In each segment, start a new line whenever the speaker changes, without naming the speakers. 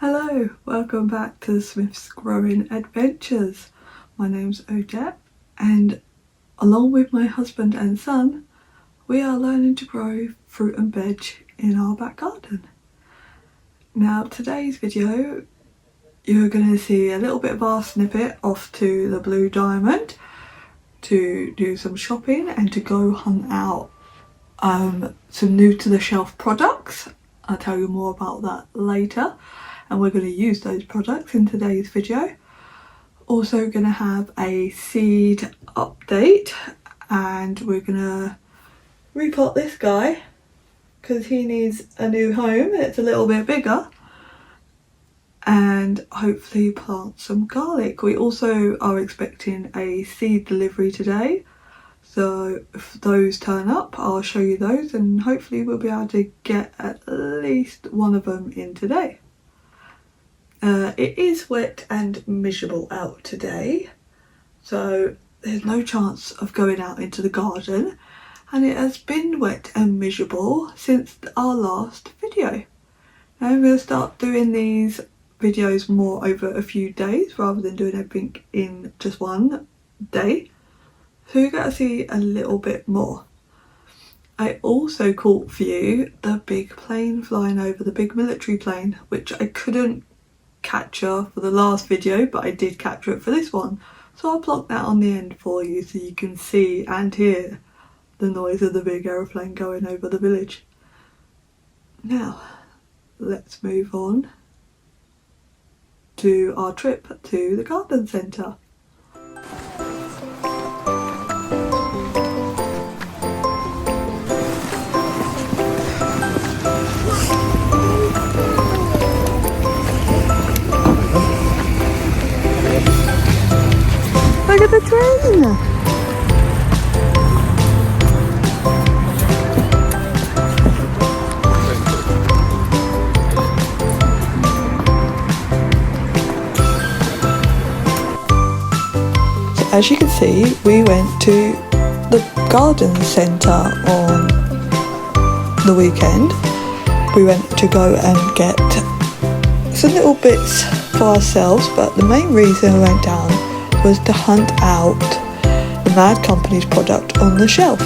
Hello, welcome back to Smith's Growing Adventures. My name's Odette and along with my husband and son, we are learning to grow fruit and veg in our back garden. Now today's video, you're going to see a little bit of our snippet off to the Blue Diamond to do some shopping and to go hunt out some new to the shelf products. I'll tell you more about that later. And we're going to use those products in today's video. Also going to have a seed update, and we're going to repot this guy because he needs a new home. It's a little bit bigger, and hopefully plant some garlic. We also are expecting a seed delivery today, so if those turn up I'll show you those, and hopefully we'll be able to get at least one of them in today. It is wet and miserable out today, so there's no chance of going out into the garden, and it has been wet and miserable since our last video. Now I'm going to start doing these videos more over a few days rather than doing everything in just one day, so you get to see a little bit more. I also caught for you the big plane flying over, the big military plane, which I couldn't capture for the last video, but I did capture it for this one, so I'll block that on the end for you so you can see and hear the noise of the big aeroplane going over the village. Now let's move on to our trip to the garden centre. Look at the train! So as you can see, we went to the garden centre on the weekend. We went to go and get some little bits for ourselves, but the main reason we went down was to hunt out the Mad Company's product on the shelf.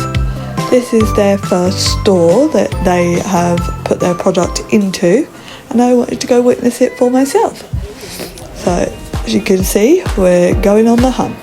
This is their first store that they have put their product into, and I wanted to go witness it for myself. So as you can see, we're going on the hunt.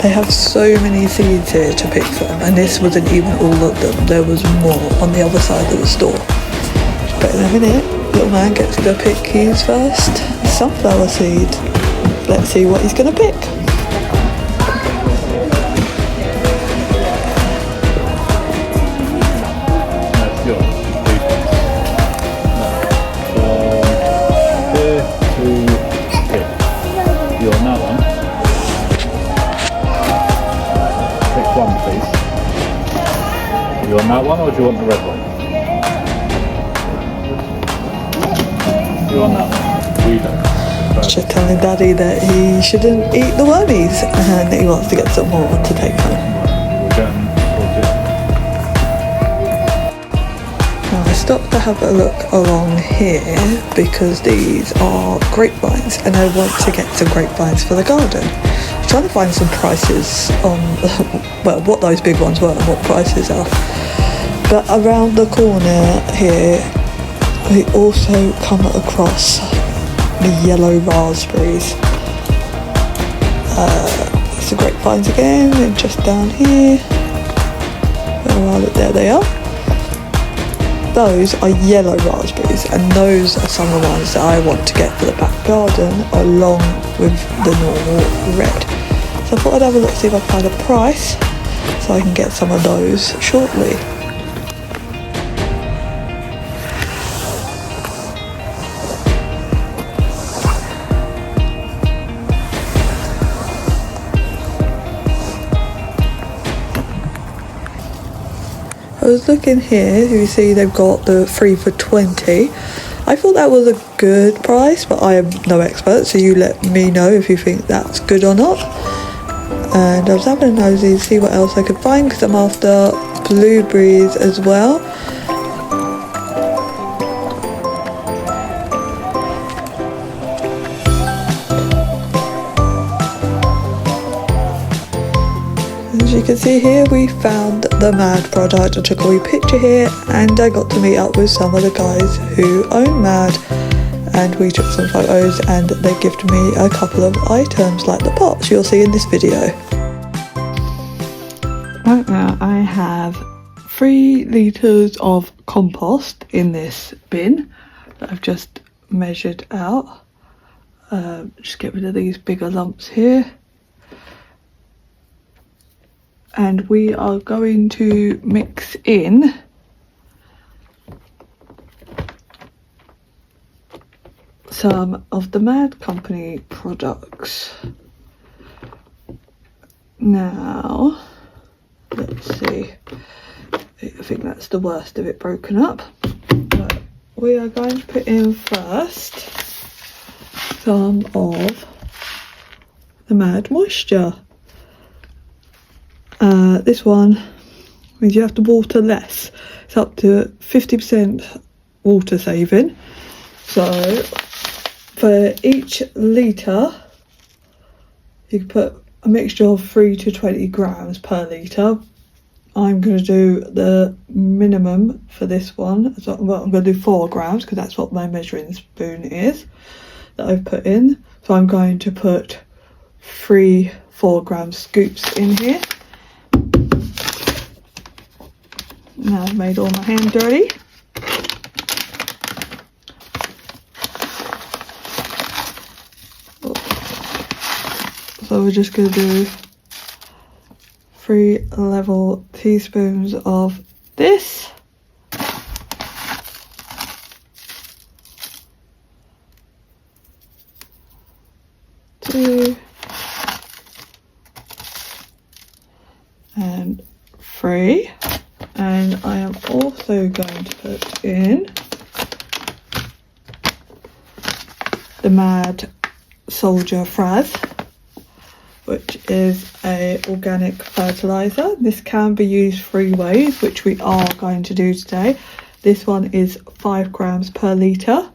They have so many seeds here to pick from, and this wasn't even all of them. There was more on the other side of the store. But in a minute, little man gets to go pick his first sunflower seed. Let's see what he's going to pick.
You want that one, or do you want the red one? You want that one? We don't.
Just telling Daddy that he shouldn't eat the wormies and he wants to get some more to take home. Now I stopped to have a look along here because these are grapevines and I want to get some grapevines for the garden. I'm trying to find some prices on well, what those big ones were and what prices are. But around the corner here, we also come across the yellow raspberries. It's the grapevines again, and just down here. Where are they? There they are. Those are yellow raspberries, and those are some of the ones that I want to get for the back garden, along with the normal red. So I thought I'd have a look, see if I can find a price, so I can get some of those shortly. I was looking here, you see they've got the 3 for 20. I thought that was a good price, but I am no expert, so you let me know if you think that's good or not. And I was having a nosy to see what else I could find because I'm after blueberries as well. As you can see here, we found the MAD product. I took a wee picture here and I got to meet up with some of the guys who own MAD, and we took some photos and they gifted me a couple of items like the pots you'll see in this video. Right now I have 3 litres of compost in this bin that I've just measured out. Just get rid of these bigger lumps here. And we are going to mix in some of the MAD Company products. Now, let's see, I think that's the worst of it broken up. But we are going to put in first some of the MAD Moisture. This one means you have to water less. It's up to 50% water saving. So for each litre you can put a mixture of 3 to 20 grams per litre. I'm going to do the minimum for this one. So, well, I'm going to do 4 grams because that's what my measuring spoon is that I've put in. So I'm going to put 3 4-gram scoops in here. Now I've made all my hands dirty. So we're just going to do 3 level teaspoons of this. Two. And 3. And I am also going to put in the MAD Soldier Fraz, which is a organic fertilizer. This can be used 3 ways, which we are going to do today. This one is 5 grams per litre,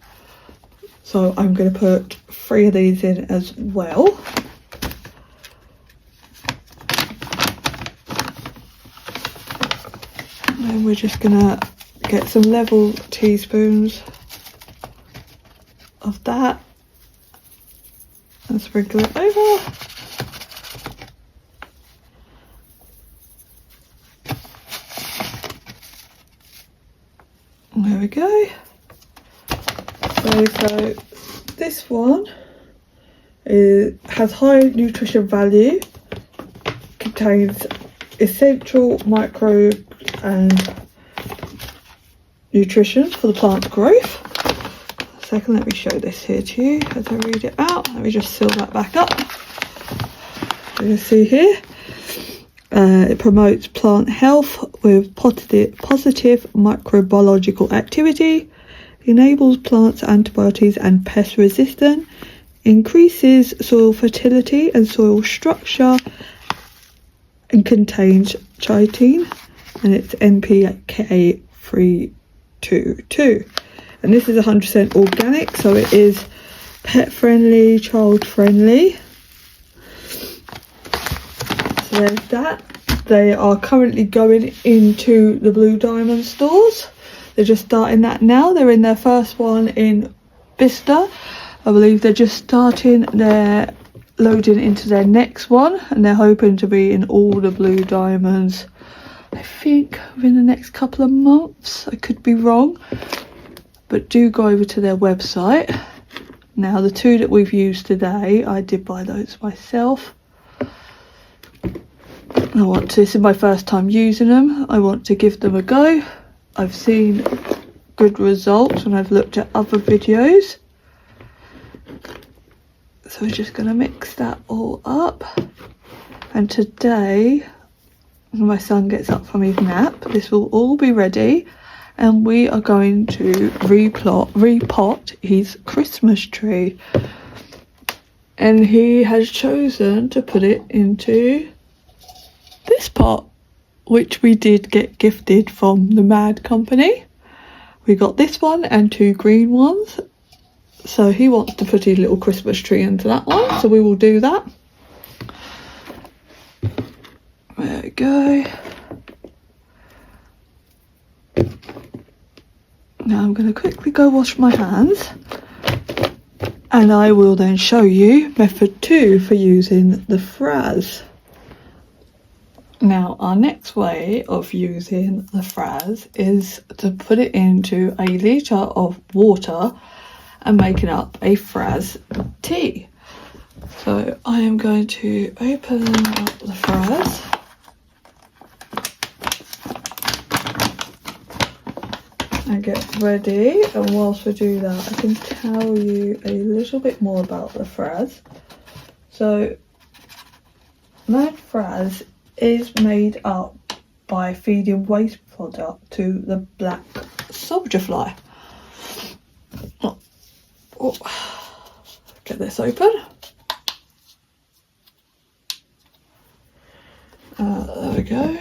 so I'm going to put 3 of these in as well. And we're just gonna get some level teaspoons of that and sprinkle it over. There we go. So this one has high nutrition value, contains essential micro and nutrition for the plant's growth. Second, let me show this here to you as I read it out. Let me just seal that back up. You can see here, it promotes plant health with positive microbiological activity, enables plants antibiotics and pest resistant, increases soil fertility and soil structure, and contains chitin, and it's NPK 322. And this is 100% organic, so it is pet friendly, child friendly. So there's that. They are currently going into the Blue Diamond stores. They're just starting that now. They're in their first one in Bicester. I believe they're just starting their loading into their next one, and they're hoping to be in all the Blue Diamonds, I think, within the next couple of months. I could be wrong, but do go over to their website. Now, the 2 that we've used today, I did buy those myself. This is my first time using them. I want to give them a go. I've seen good results when I've looked at other videos. So we're just going to mix that all up. And today when my son gets up from his nap, this will all be ready, and we are going to repot his Christmas tree. And he has chosen to put it into this pot, which we did get gifted from the Mad Company. We got this one and 2 green ones. So he wants to put his little Christmas tree into that one, so we will do that. There we go. Now I'm going to quickly go wash my hands, and I will then show you method 2 for using the Fraz. Now our next way of using the Fraz is to put it into a litre of water and making up a Fraz tea. So I am going to open up the Fraz. And get ready, and whilst we do that, I can tell you a little bit more about the Fraz. So Mad Fraz is made up by feeding waste product to the black soldier fly. Oh, get this open. There we go.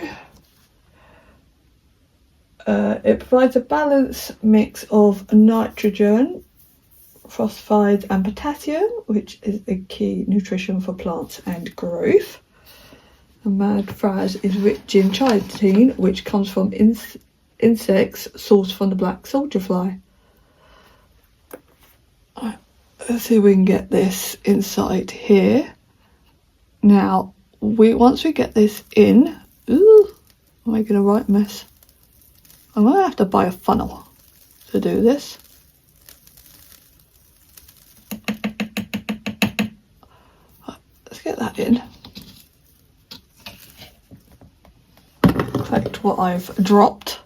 It provides a balanced mix of nitrogen, phosphide and potassium, which is a key nutrition for plants and growth. The Mad Fraz is rich in chitin, which comes from insects sourced from the black soldier fly. Let's see if we can get this inside here. Now, once we get this in, ooh, I'm making a right mess. I'm going to have to buy a funnel to do this. Let's get that in. Collect what I've dropped.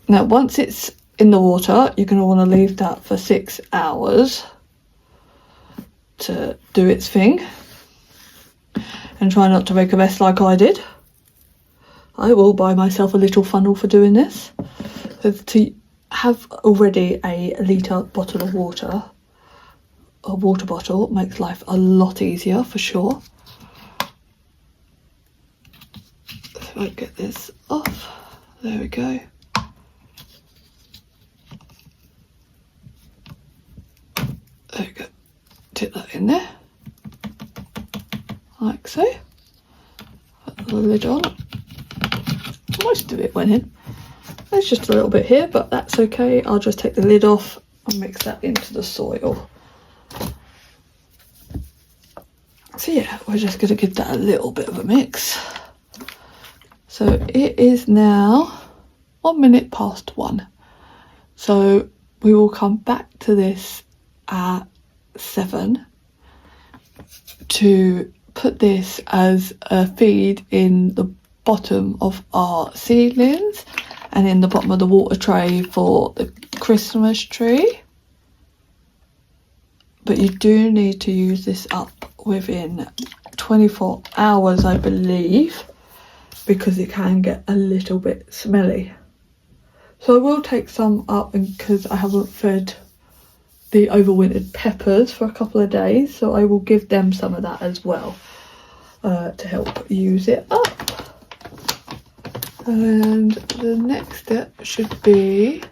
Now, once it's in the water, you're going to want to leave that for 6 hours to do its thing. And try not to make a mess like I did. I will buy myself a little funnel for doing this. So to have already a litre bottle of water, a water bottle, makes life a lot easier for sure. So I get this off. There we go. There we go. Tip that in there. Like so. Put the lid on. Most of it went in. There's just a little bit here, but that's okay. I'll just take the lid off and mix that into the soil. So yeah, we're just going to give that a little bit of a mix. So it is now 1 minute past 1. So we will come back to this at 7 to put this as a feed in the bottom of our seedlings and in the bottom of the water tray for the Christmas tree. But you do need to use this up within 24 hours, I believe, because it can get a little bit smelly. So I will take some up because I haven't fed the overwintered peppers for a couple of days, so I will give them some of that as well to help use it up. And the next step should be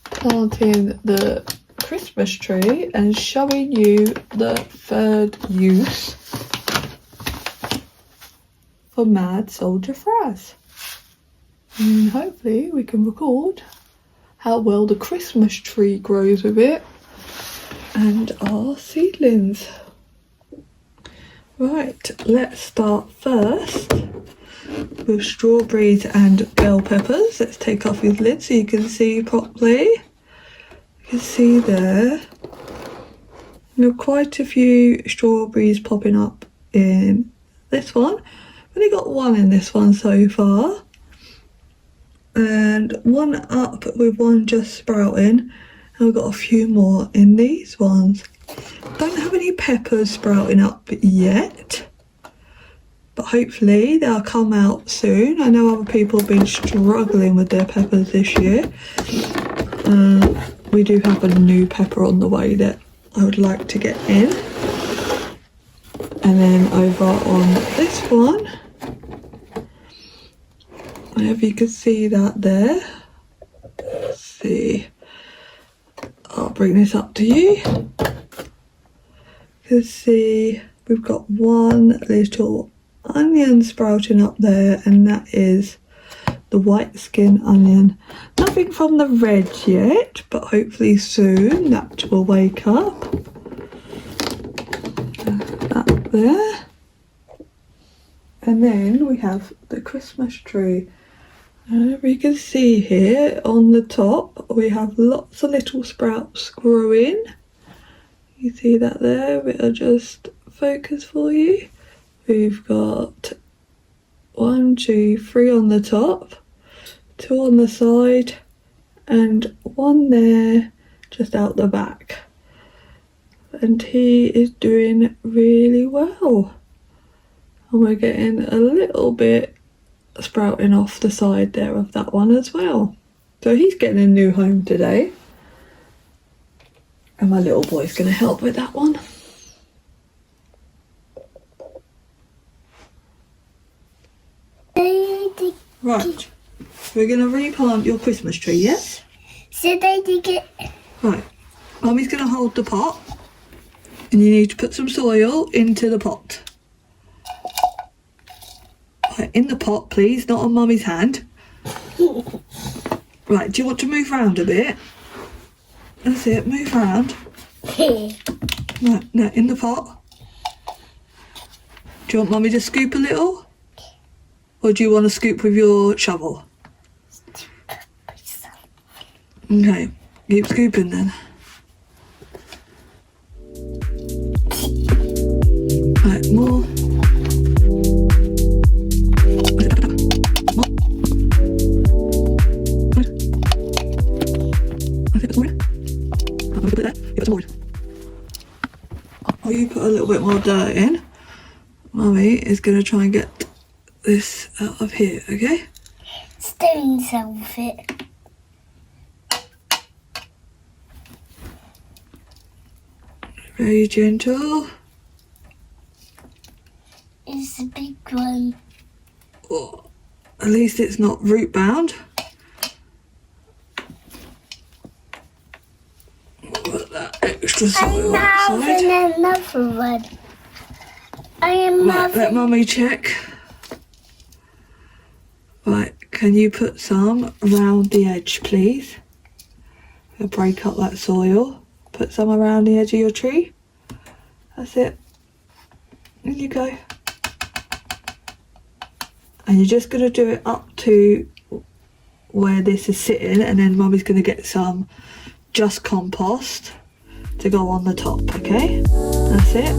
planting the Christmas tree and showing you the third use for Mad Soldier Fraz. And hopefully we can record how well the Christmas tree grows with it and our seedlings. Right, let's start first with strawberries and bell peppers. Let's take off his lid so you can see properly. You can see there, quite a few strawberries popping up in this one. I've only got one in this one so far, and one up with one just sprouting, and we've got a few more in these ones. Don't have any peppers sprouting up yet, but hopefully they'll come out soon. I know other people have been struggling with their peppers this year. We do have a new pepper on the way that I would like to get in. And then over on this one, if you can see that there, let's see, I'll bring this up to you. You can see we've got one little onion sprouting up there, and that is the white skin onion. Nothing from the red yet, but hopefully soon that will wake up. That there. And then we have the Christmas tree. And you can see here on the top we have lots of little sprouts growing. You see that there? I'll just focus for you. We've got 1, 2, 3 on the top, 2 on the side, and 1 there just out the back. And he is doing really well. And we're getting a little bit sprouting off the side there of that one as well. So he's getting a new home today. And my little boy's going to help with that one. Right, we're going to replant your Christmas tree, yes?
Should I dig it?
Right, Mummy's going to hold the pot. And you need to put some soil into the pot. Right, in the pot, please, not on Mummy's hand. Right, do you want to move around a bit? That's it, move around. Right, now in the pot. Do you want Mummy to scoop a little? Or do you want to scoop with your shovel? Okay, keep scooping then. Right, more. Oh, you put a little bit more dirt in. Mummy is going to try and get this out of here, okay?
Stones off it.
Very gentle.
It's a big one.
Oh, at least it's not root bound. Put that extra soil
I'm
outside.
having another one. I am
Right,
having...
let Mummy check. Right, can you put some around the edge, please? We'll break up that soil. Put some around the edge of your tree. That's it. In you go. And you're just going to do it up to where this is sitting, and then Mummy's going to get some just compost to go on the top, okay? That's it.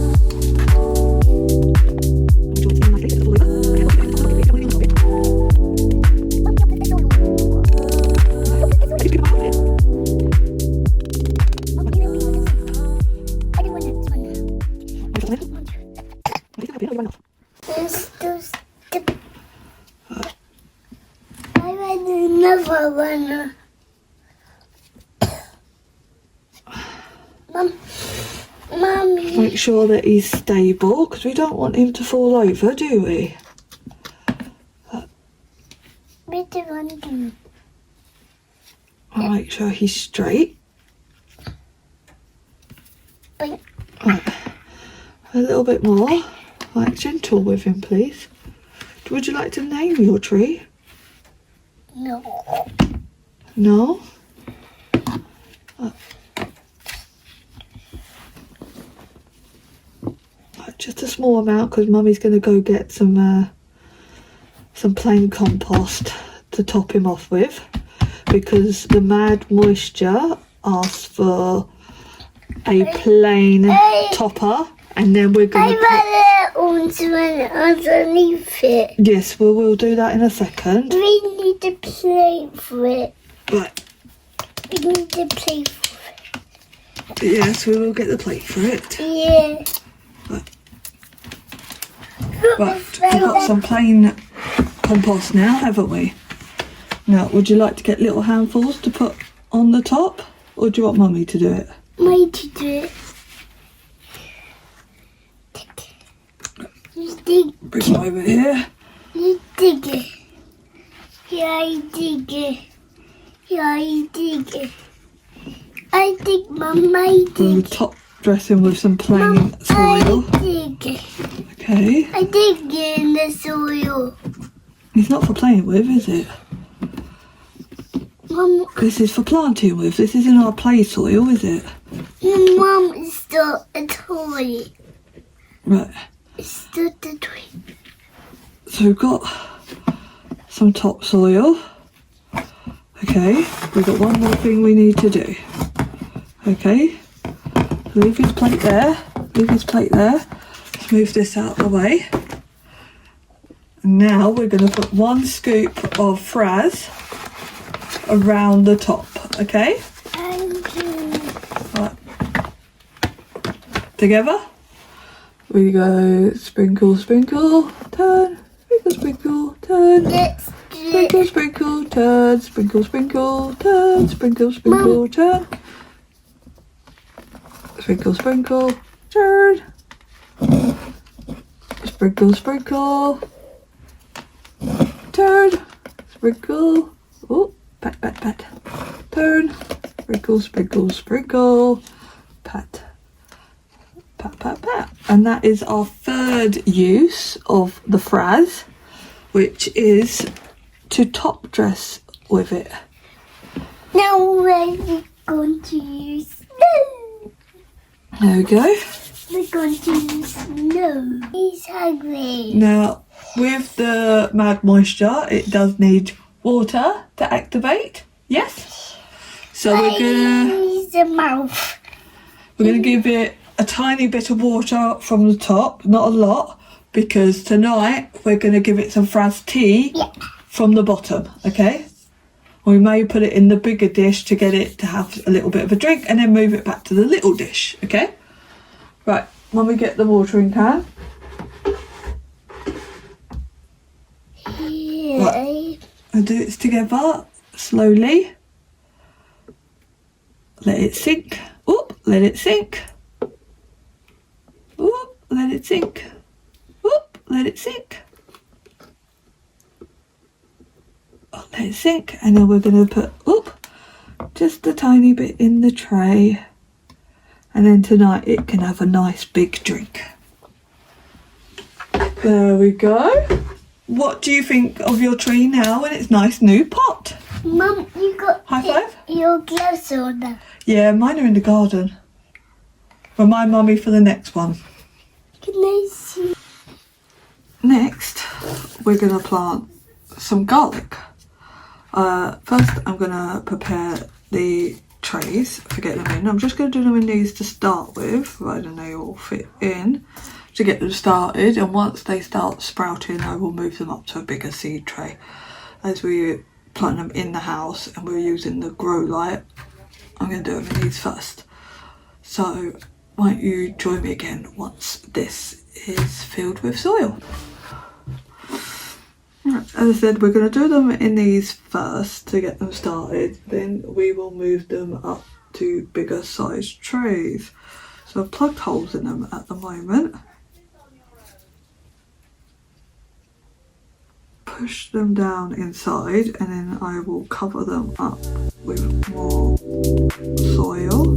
I want another one. Mummy.
Make sure that he's stable, because we don't want him to fall over, do we?
Which one?
I'll make sure he's straight.
Boink.
Right. A little bit more. Like, gentle with him, please. Would you like to name your tree?
No.
No? Just a small amount, because Mummy's going to go get some plain compost to top him off with, because the Mad Moisture asks for a plain topper, and then we're going to put...
I want that one underneath it.
Yes, we'll do that in a second.
We need to play for it.
Right.
We need to play for it.
Yes, we will get the plate for it.
Yeah.
Right. Right, we've got some plain compost now, haven't we? Now, would you like to get little handfuls to put on the top, or do you want Mummy to do it?
Me to do it. You dig,
Bring it over here.
you dig it. Yeah, I dig it. Yeah, I dig it. I dig, Mum, I
We'll
dig.
top dressing with some plain
Mum,
soil.
I dig it.
Okay.
I dig it in the soil.
It's not for playing with, is it?
Mum,
This is for planting with. This isn't our play soil, is it?
Mum, it's not a toy.
Right.
It's not a toy.
So we've got some topsoil. Okay. We've got one more thing we need to do. Okay. Leave his plate there. Leave his plate there. Let's move this out of the way. And now we're going to put 1 scoop of Fraz around the top. Okay. Right. Together. We go sprinkle, sprinkle, turn, sprinkle, sprinkle, turn,
Let's do
sprinkle,
it.
sprinkle, turn, sprinkle, sprinkle, turn, sprinkle, sprinkle, turn, sprinkle, sprinkle, turn, sprinkle, sprinkle, turn, sprinkle, oh, pat, pat, pat, turn, sprinkle, sprinkle, sprinkle, pat. Pat, pat, pat. And that is our 3rd use of the Fraz, which is to top dress with it.
Now we're going to use snow.
There we go.
We're going to use snow. He's hungry.
Now, with the Mad Moisture, it does need water to activate. Yes. So
Use the mouth.
we're gonna give it a tiny bit of water from the top, not a lot, because tonight we're gonna give it some Fraz tea from the bottom. Okay. We may put it in the bigger dish to get it to have a little bit of a drink, and then move it back to the little dish. Okay. Right. When we get the watering can.
Yeah.
And do it together slowly. Let it sink. Oop, let it sink. Oop, let it sink. Oop, let it sink. Oh, let it sink. And then we're going to put, oop, just a tiny bit in the tray. And then tonight it can have a nice big drink. There we go. What do you think of your tree now in its nice new pot?
Mum, you got
High five?
your gloves on.
Yeah, mine are in the garden. Remind Mummy for the next one.
Can I see?
Next, we're going to plant some garlic. First, I'm going to prepare the trays for getting them in. I'm just going to do them in these to start with, right, and they all fit in to get them started. And once they start sprouting, I will move them up to a bigger seed tray. As we plant them in the house and we're using the grow light, I'm going to do them in these first. So why don't you join me again once this is filled with soil. Right, as I said, we're going to do them in these first to get them started, then we will move them up to bigger sized trays. So I've plugged holes in them at the moment. Push them down inside and then I will cover them up with more soil.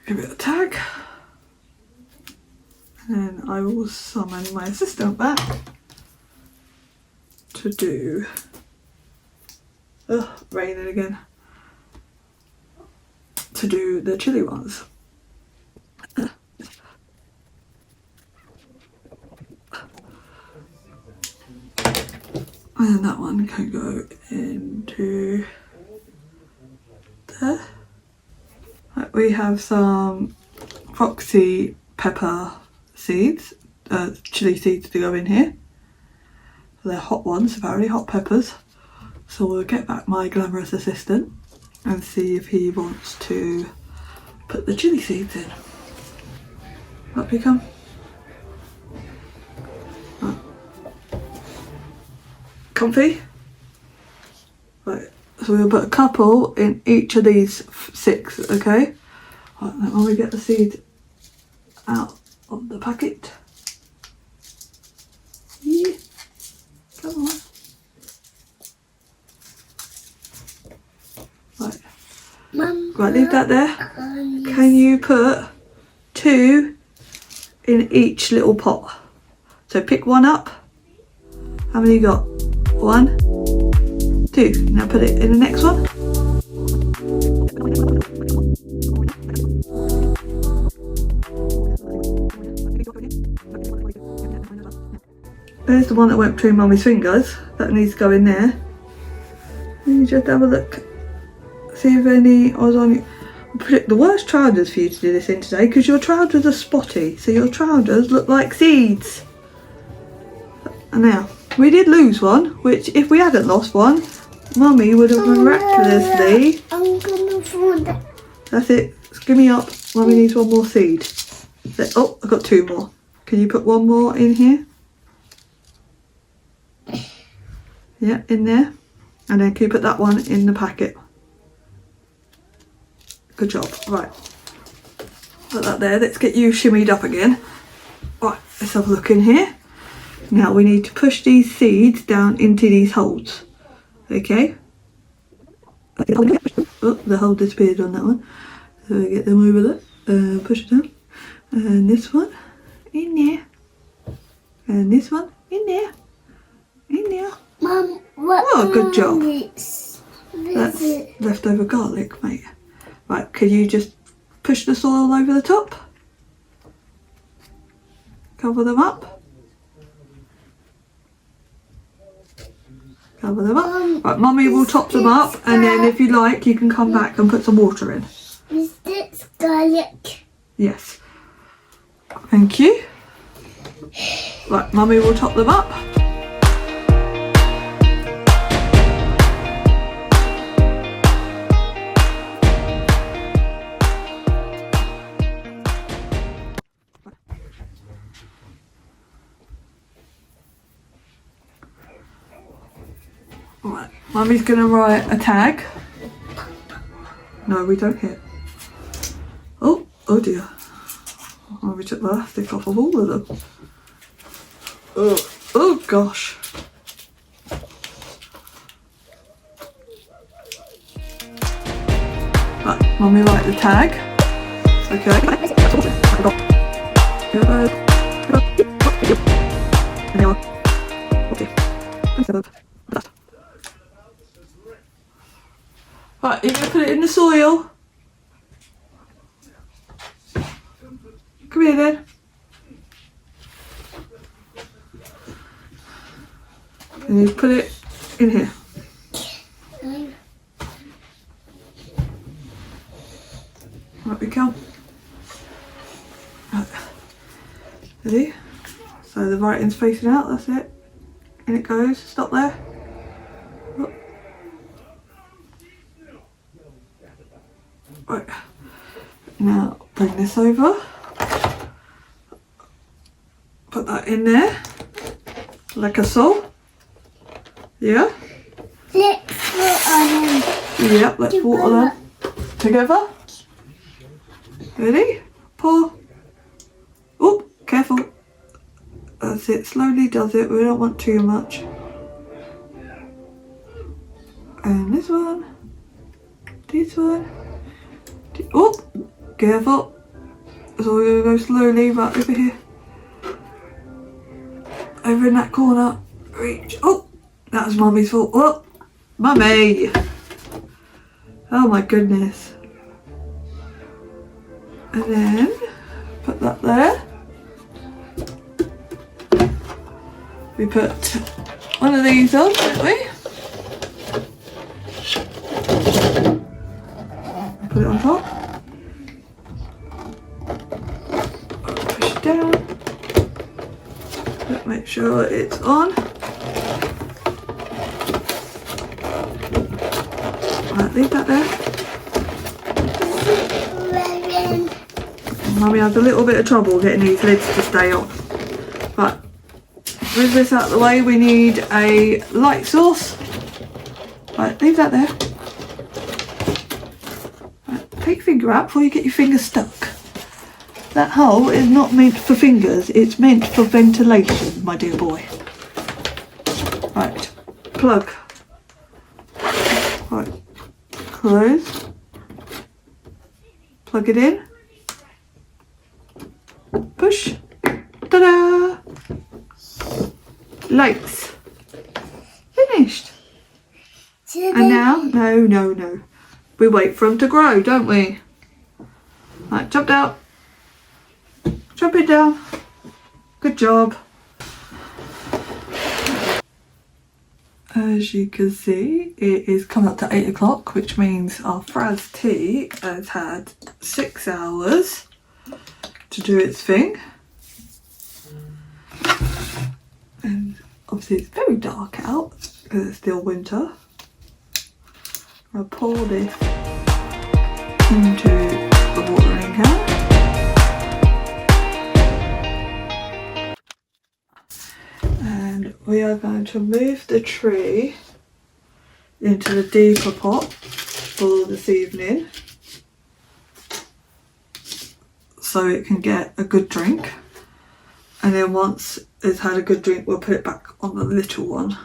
Give it a tag, and then I will summon my assistant back to do, raining again, to do the chili ones. And that one can go into there. Right, we have some foxy pepper seeds, chili seeds to go in here. They're hot ones, apparently, hot peppers. So we'll get back my glamorous assistant and see if he wants to put the chili seeds in. Up you come. Right. Comfy? Right, so we'll put a couple in each of these 6, okay? Right, then when we get the seed out of the packet. Yeah. Come on. Right.
Mum,
Right, leave that there. Can you put 2 in each little pot? So pick one up. How many you got? 1, 2. Now put it in the next one. There's the one that went between Mummy's fingers. That needs to go in there. You just have a look. See if any was on you. Pick the worst trousers for you to do this in today because your trousers are spotty. So your trousers look like seeds. And now, we did lose one, which if we hadn't lost one, Mummy would have miraculously...
I'm gonna fall down.
That's it. Give me up. Mummy needs one more seed. Oh, I've got 2 more. Can you put one more in here? Yeah, in there. And then can you put that one in the packet? Good job. Right. Put that there. Let's get you shimmied up again. Right, let's have a look in here. Now we need to push these seeds down into these holes. Okay? Oh, the hole disappeared on that one. So we get them over there. Push it down. And this one in there. And this one in there. In there.
Mum, what?
Oh, good job.
This
That's
it.
leftover garlic, mate. Right, can you just push the soil over the top? Cover them up. Cover them up. Right, Mummy will top them up, and then if you like, you can come back and put some water in.
Is this garlic?
Yes. Thank you. Right, Mummy will top them up. Right, Mummy's gonna write a tag. No, we don't hit. Oh, oh dear. Oh, we took the elastic off of all of them. Oh gosh. Right, Mummy write the tag. Right, you're going to put it in the soil. Come here then. And you put it in here. Right, we come. Right. Ready? So the writing's facing out, that's it. And it goes, stop there. Oh. Right. Now bring this over. Put that in there. Like a so. Yeah?
Let's put on them.
Yep, let's water them together. Ready? Pour. Oh, careful. That's it, slowly does it, we don't want too much. And this one. This one. Oh, careful. So we're going to go slowly right over here. Over in that corner. Reach. Oh, that was Mummy's fault. Oh, Mummy. Oh my goodness. And then put that there. We put one of these on, don't we? Put it on top. Push it down. Make sure it's on. Right, leave that there. Mummy has a little bit of trouble getting these lids to stay on. But with this out of the way, we need a light source. Right, leave that there. Right, take your finger out before you get your finger stuck. That hole is not meant for fingers, it's meant for ventilation, my dear boy. Right, plug. Right, close. Plug it in. Push. Ta-da! Lights. Finished. And now, no. We wait for them to grow, don't we? Right, jump out. Jump it down. Good job. As you can see, it is coming up to 8 o'clock, which means our Fraz tea has had 6 hours to do its thing. And obviously it's very dark out because it's still winter. I'll pour this into the watering can. And we are going to move the tree into the deeper pot for this evening so it can get a good drink, and then once it's had a good drink we'll put it back on the little one.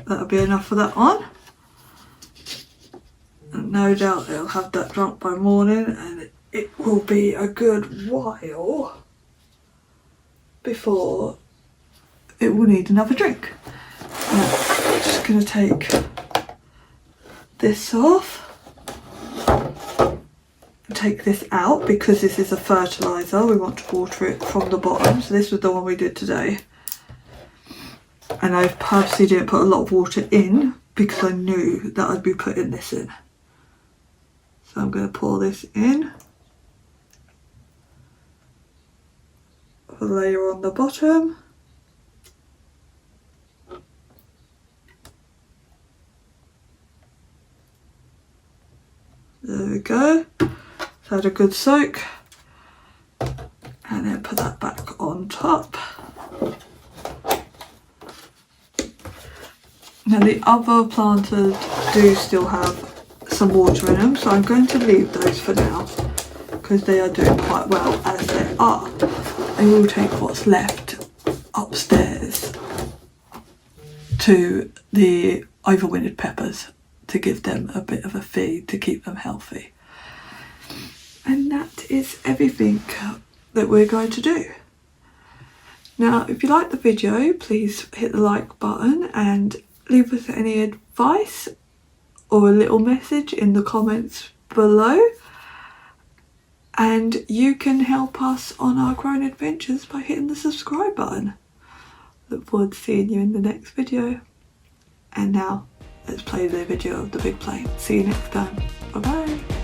That'll be enough for that one, and no doubt it'll have that drunk by morning, and it will be a good while before it will need another drink. I'm just going to take this off and take this out because this is a fertiliser. We want to water it from the bottom, so this was the one we did today. And I purposely didn't put a lot of water in because I knew that I'd be putting this in. So I'm going to pour this in. A layer on the bottom. There we go. It's had a good soak. And then put that back on top. Now the other planters do still have some water in them, so I'm going to leave those for now because they are doing quite well as they are. I will take what's left upstairs to the overwintered peppers to give them a bit of a feed to keep them healthy. And that is everything that we're going to do. Now, if you like the video, please hit the like button and leave us any advice or a little message in the comments below. And you can help us on our growing adventures by hitting the subscribe button. Look forward to seeing you in the next video. And now, let's play the video of the big plane. See you next time. Bye bye.